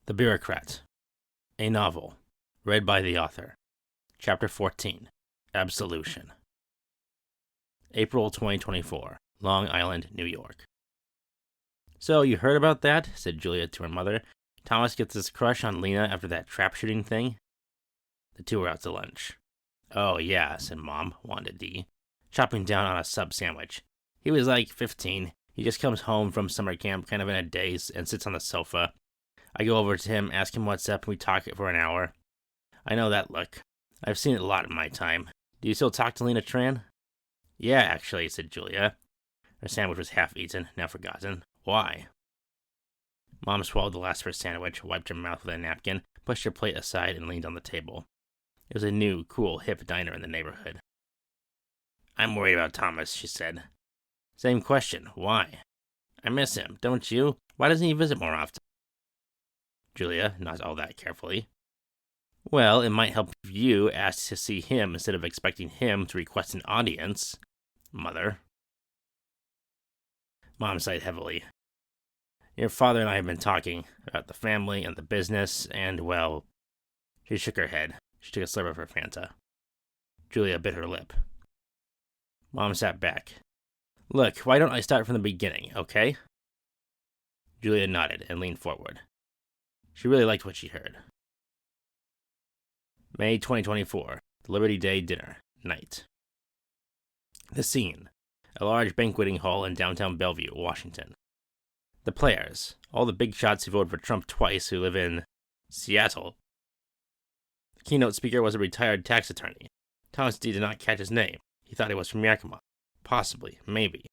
The Bureaucrat, a novel, read by the author. Chapter 14, Absolution. April 2024, Long Island, New York. "So, you heard about that?" said Julia to her mother. "Thomas gets his crush on Lena after that trap shooting thing?" The two were out to lunch. "Oh, yeah," said Mom, Wanda Dy, chopping down on a sub sandwich. "He was like 15. He just comes home from summer camp kind of in a daze and sits on the sofa. I go over to him, ask him what's up, and we talk for an hour. I know that look. I've seen it a lot in my time. Do you still talk to Lena Tran?" "Yeah, actually," said Julia. Her sandwich was half eaten, now forgotten. "Why?" Mom swallowed the last of her sandwich, wiped her mouth with a napkin, pushed her plate aside, and leaned on the table. It was a new, cool, hip diner in the neighborhood. "I'm worried about Thomas," she said. "Same question. Why?" "I miss him, don't you? Why doesn't he visit more often?" Julia, not all that carefully. "Well, it might help if you asked to see him instead of expecting him to request an audience, Mother." Mom sighed heavily. "Your father and I have been talking about the family and the business, and, well..." She shook her head. She took a slurp of her Fanta. Julia bit her lip. Mom sat back. "Look, why don't I start from the beginning, okay?" Julia nodded and leaned forward. She really liked what she heard. May 2024, the Liberty Day dinner, night. The scene: a large banqueting hall in downtown Bellevue, Washington. The players, all the big shots who voted for Trump twice who live in Seattle. The keynote speaker was a retired tax attorney. Thomas Dy did not catch his name. He thought he was from Yakima. Possibly, maybe.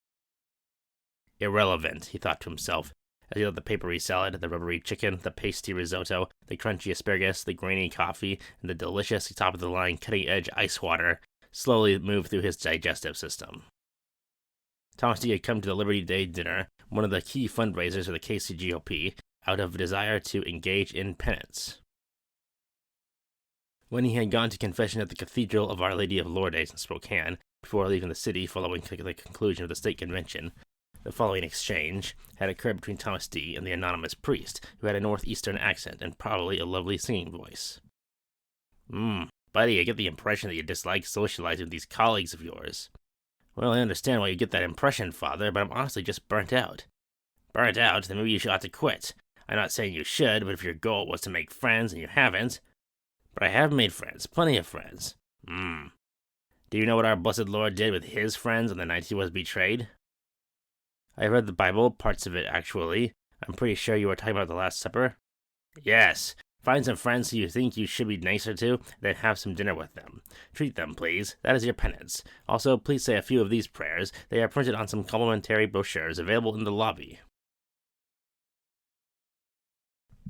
Irrelevant, he thought to himself, as he let the papery salad, the rubbery chicken, the pasty risotto, the crunchy asparagus, the grainy coffee, and the delicious top-of-the-line cutting-edge ice water slowly move through his digestive system. Thomas Dy had come to the Liberty Day dinner, one of the key fundraisers for the KC GOP, out of a desire to engage in penance. When he had gone to confession at the Cathedral of Our Lady of Lourdes in Spokane, before leaving the city following the conclusion of the state convention, the following exchange had occurred between Thomas Dy and the anonymous priest, who had a northeastern accent and probably a lovely singing voice. Buddy, I get the impression that you dislike socializing with these colleagues of yours." "Well, I understand why you get that impression, Father, but I'm honestly just burnt out." "Burnt out? Then maybe you should ought to quit. I'm not saying you should, but if your goal was to make friends and you haven't..." "But I have made friends, plenty of friends." "Do you know what our blessed Lord did with his friends on the night he was betrayed?" "I read the Bible, parts of it, actually. I'm pretty sure you were talking about the Last Supper." "Yes. Find some friends who you think you should be nicer to, then have some dinner with them. Treat them, please. That is your penance. Also, please say a few of these prayers. They are printed on some complimentary brochures available in the lobby."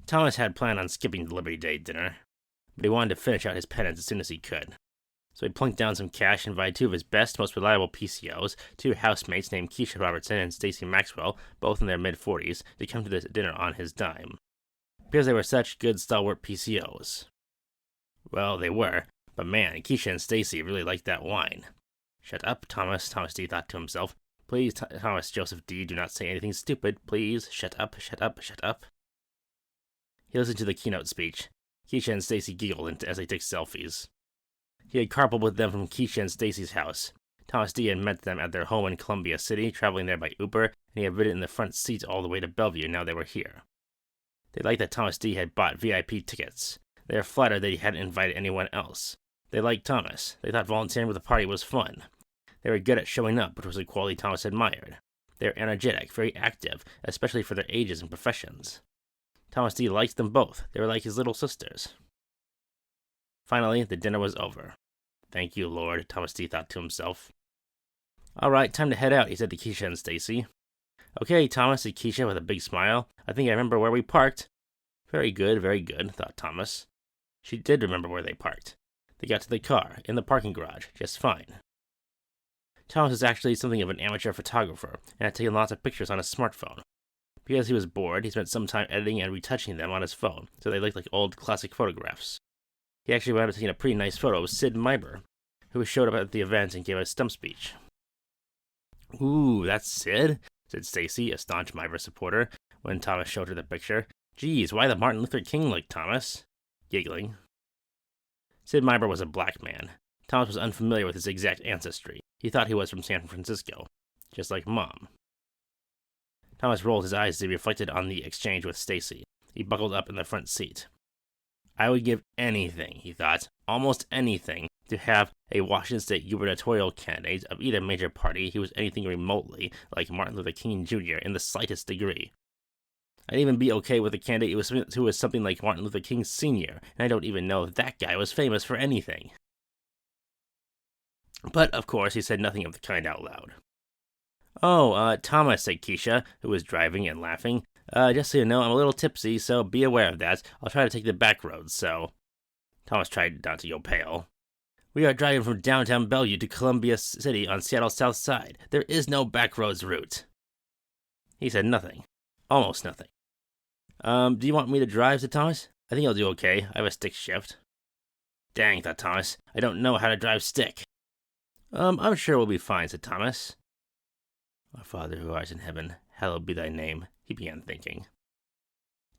Thomas had planned on skipping the Liberty Day dinner, but he wanted to finish out his penance as soon as he could. So he plunked down some cash and invited two of his best, most reliable PCOs, two housemates named Keisha Robertson and Stacy Maxwell, both in their mid-40s, to come to the dinner on his dime. Because they were such good, stalwart PCOs. Well, they were, but man, Keisha and Stacy really liked that wine. "Shut up, Thomas," Thomas Dy thought to himself. "Please, Thomas Joseph Dy, do not say anything stupid. Please, shut up, shut up, shut up." He listened to the keynote speech. Keisha and Stacy giggled as they took selfies. He had carpooled with them from Keisha and Stacy's house. Thomas Dy had met them at their home in Columbia City, traveling there by Uber, and he had ridden in the front seat all the way to Bellevue now they were here. They liked that Thomas Dy had bought VIP tickets. They were flattered that he hadn't invited anyone else. They liked Thomas. They thought volunteering with the party was fun. They were good at showing up, which was a quality Thomas admired. They were energetic, very active, especially for their ages and professions. Thomas Dy liked them both. They were like his little sisters. Finally, the dinner was over. "Thank you, Lord," Thomas Dy thought to himself. "All right, time to head out," he said to Keisha and Stacy. "Okay, Thomas," said Keisha with a big smile. "I think I remember where we parked." Very good, thought Thomas. She did remember where they parked. They got to the car, in the parking garage, just fine. Thomas was actually something of an amateur photographer, and had taken lots of pictures on his smartphone. Because he was bored, he spent some time editing and retouching them on his phone, so they looked like old classic photographs. He actually wound up taking a pretty nice photo of Sid Meiber, who showed up at the event and gave a stump speech. "Ooh, that's Sid?" said Stacy, a staunch Meiber supporter, when Thomas showed her the picture. Geez, why the Martin Luther King look, Thomas? Giggling. Sid Meier was a black man. Thomas was unfamiliar with his exact ancestry. He thought he was from San Francisco, just like Mom. Thomas rolled his eyes as he reflected on the exchange with Stacy. He buckled up in the front seat. I would give anything, he thought, almost anything, to have a Washington State gubernatorial candidate of either major party who was anything remotely like Martin Luther King Jr. in the slightest degree. I'd even be okay with a candidate who was something like Martin Luther King Sr., and I don't even know if that guy was famous for anything. But, of course, he said nothing of the kind out loud. Oh, Thomas, said Keisha, who was driving and laughing. Just so you know, I'm a little tipsy, so be aware of that. I'll try to take the back roads, so... Thomas tried not to go pale. We are driving from downtown Bellevue to Columbia City on Seattle's south side. There is no back roads route. He said nothing. Almost nothing. Do you want me to drive, said Thomas? I think I'll do okay. I have a stick shift. Dang, thought Thomas. I don't know how to drive stick. I'm sure we'll be fine, said Thomas. Our Father who art in heaven, hallowed be thy name, he began thinking.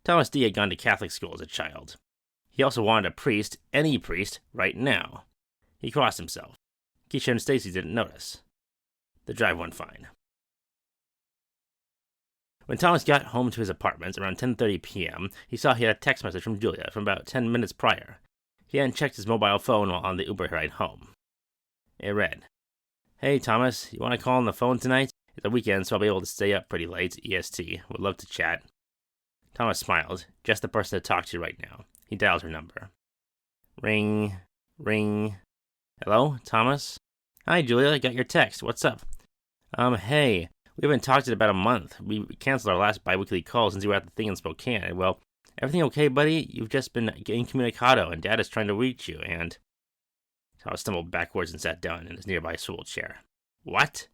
Thomas D. had gone to Catholic school as a child. He also wanted a priest, any priest, right now. He crossed himself. Keisha and Stacy didn't notice. The drive went fine. When Thomas got home to his apartment around 10:30 p.m., he saw he had a text message from Julia from about 10 minutes prior. He hadn't checked his mobile phone while on the Uber ride home. It read, Hey, Thomas, you want to call on the phone tonight? It's a weekend, so I'll be able to stay up pretty late, EST. Would love to chat. Thomas smiled. Just the person to talk to right now. He dialed her number. Ring. Ring. Hello, Thomas? Hi, Julia. I got your text. What's up? Hey. We haven't talked in about a month. We canceled our last bi-weekly call since you were at the thing in Spokane. Well, everything okay, buddy? You've just been incommunicado, and Dad is trying to reach you, and... Thomas stumbled backwards and sat down in his nearby swivel chair. What?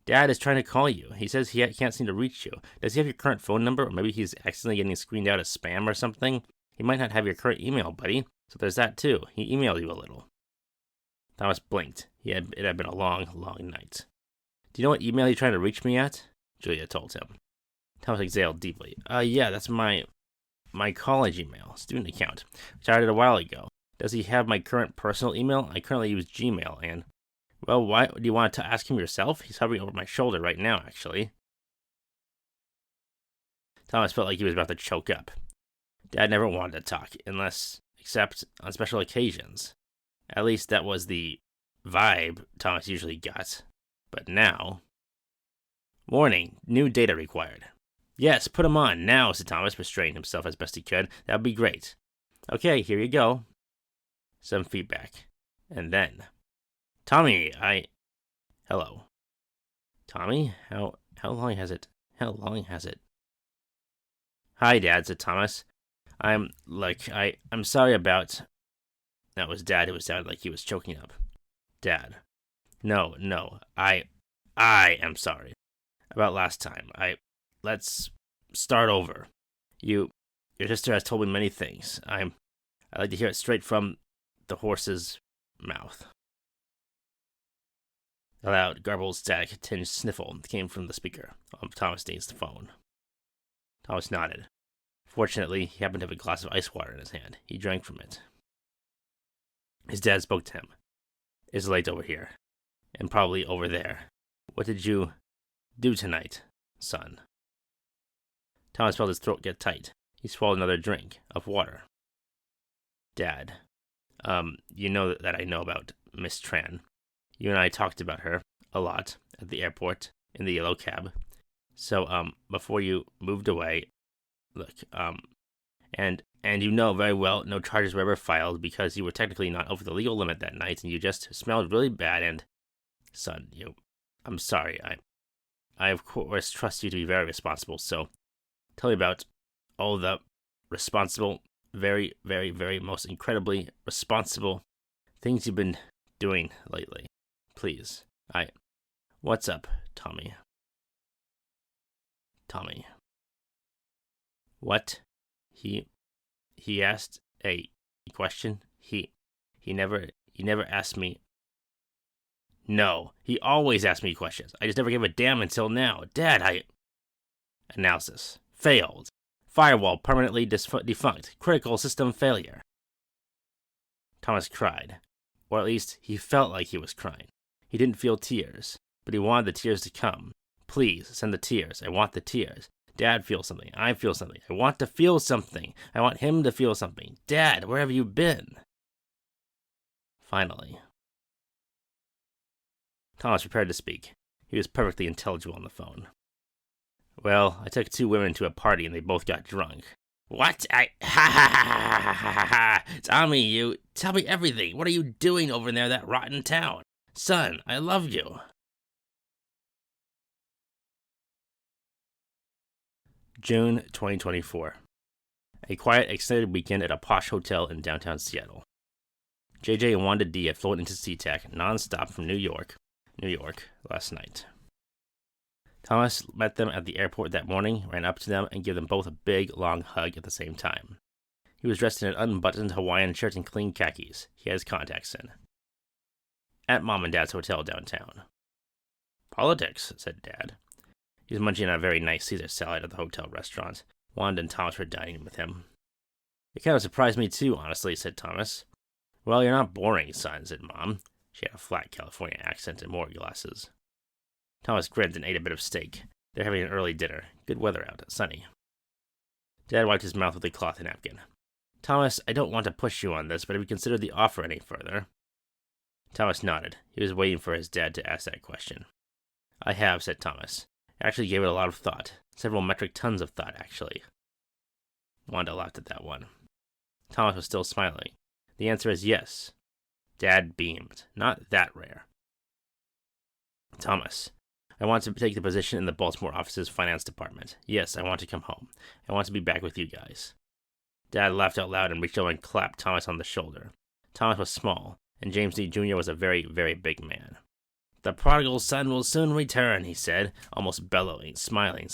Dad is trying to call you. He says he can't seem to reach you. Does he have your current phone number, or maybe he's accidentally getting screened out as spam or something? He might not have your current email, buddy. So there's that, too. He emailed you a little. Thomas blinked. It had been a long, long night. Do you know what email you're trying to reach me at? Julia told him. Thomas exhaled deeply. Yeah, that's my college email, student account, which I started a while ago. Does he have my current personal email? I currently use Gmail, and... Well, why do you want to ask him yourself? He's hovering over my shoulder right now, actually. Thomas felt like he was about to choke up. Dad never wanted to talk, except on special occasions. At least that was the vibe Thomas usually got. But now... Warning, new data required. Yes, put him on, now, said Thomas, restraining himself as best he could. That would be great. Okay, here you go. Some feedback. And then... Tommy, Hello. Tommy, how long has it? Hi, Dad, said Thomas. I'm sorry about... That was Dad who sounded like he was choking up. Dad. No, I am sorry. About last time. Let's start over. Your sister has told me many things. I'd like to hear it straight from the horse's mouth. A loud, garbled, static-tinged sniffle came from the speaker on Thomas Dean's phone. Thomas nodded. Fortunately, he happened to have a glass of ice water in his hand. He drank from it. His dad spoke to him. It's late over here, and probably over there. What did you do tonight, son? Thomas felt his throat get tight. He swallowed another drink of water. Dad, you know that I know about Miss Tran. You and I talked about her a lot at the airport in the yellow cab. So, before you moved away, look, and you know very well no charges were ever filed because you were technically not over the legal limit that night and you just smelled really bad and, son, I'm sorry, I of course trust you to be very responsible, so tell me about all the responsible, very, very, very most incredibly responsible things you've been doing lately. Please. What's up, Tommy? Tommy. What? He asked a question? He never asked me. No, he always asked me questions. I just never gave a damn until now. Dad, Analysis. Failed. Firewall permanently defunct. Critical system failure. Thomas cried. Or at least, he felt like he was crying. He didn't feel tears, but he wanted the tears to come. Please, send the tears. I want the tears. Dad feels something. I feel something. I want to feel something. I want him to feel something. Dad, where have you been? Finally. Thomas prepared to speak. He was perfectly intelligible on the phone. Well, I took 2 women to a party and they both got drunk. What? Ha ha ha ha ha ha! Tell me, you. Tell me everything. What are you doing over there, that rotten town? Son, I love you. June 2024. A quiet, extended weekend at a posh hotel in downtown Seattle. JJ and Wanda Dy had flown into SeaTac non-stop from New York, last night. Thomas met them at the airport that morning, ran up to them, and gave them both a big, long hug at the same time. He was dressed in an unbuttoned Hawaiian shirt and clean khakis. He had his contacts in. At Mom and Dad's hotel downtown. Politics, said Dad. He was munching on a very nice Caesar salad at the hotel restaurant. Wanda and Thomas were dining with him. It kind of surprised me too, honestly, said Thomas. Well, you're not boring, son, said Mom. She had a flat California accent and more glasses. Thomas grinned and ate a bit of steak. They're having an early dinner. Good weather out, sunny. Dad wiped his mouth with a cloth napkin. Thomas, I don't want to push you on this, but have you considered the offer any further? Thomas nodded. He was waiting for his dad to ask that question. I have, said Thomas. I actually gave it a lot of thought. Several metric tons of thought, actually. Wanda laughed at that one. Thomas was still smiling. The answer is yes. Dad beamed. Not that rare. Thomas, I want to take the position in the Baltimore office's finance department. Yes, I want to come home. I want to be back with you guys. Dad laughed out loud and reached over and clapped Thomas on the shoulder. Thomas was small, and James D. Jr. was a very, very big man. The prodigal son will soon return, he said, almost bellowing, smiling.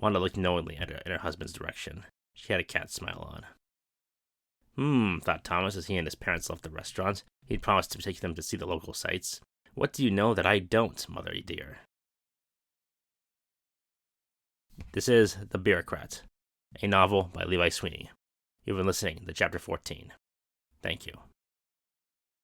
Wanda looked knowingly in her husband's direction. She had a cat smile on. Thought Thomas as he and his parents left the restaurant. He'd promised to take them to see the local sights. What do you know that I don't, mother dear? This is The Bureaucrat, a novel by Levi Sweeney. You've been listening to Chapter 14. Thank you.